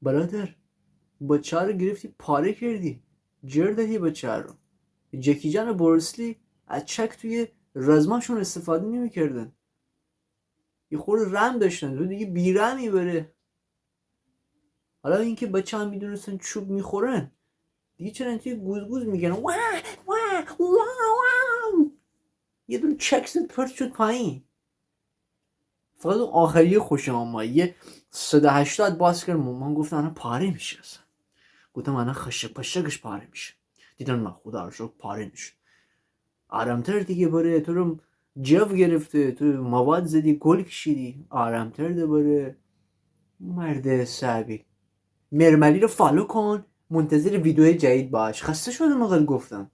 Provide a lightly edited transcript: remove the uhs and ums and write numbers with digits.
برادر بچه رو گرفتی پاره کردی، جر دادی بچه رو. جکی جان و بروسلی از چک توی رزماشون استفاده نمیکردن، یه خورده رم داشتن، تو دیگه بیرمی بره. حالا اینکه بچه هم میدونستن چوب میخورن دیگه چرا توی گوزگوز میگن واه واه واه، یه دون چک زد پرت شد پایین. فقط اون آخریه خوشم آمد، یه 180 باز کرد، من گفتم الان پاره میشه اصلا. گفتم الان خشک پشکش پاره میشه. دیدن من خدا رو شکر پاره نشد. آرامتر دیگه بره، تو رو جو گرفته، تو مواد زدی گل کشیدی، آرامتر ده بره. مرد صعبی. مرملی رو فالو کن، منتظر ویدیو جدید باش. خسته شدم اقل گفتم.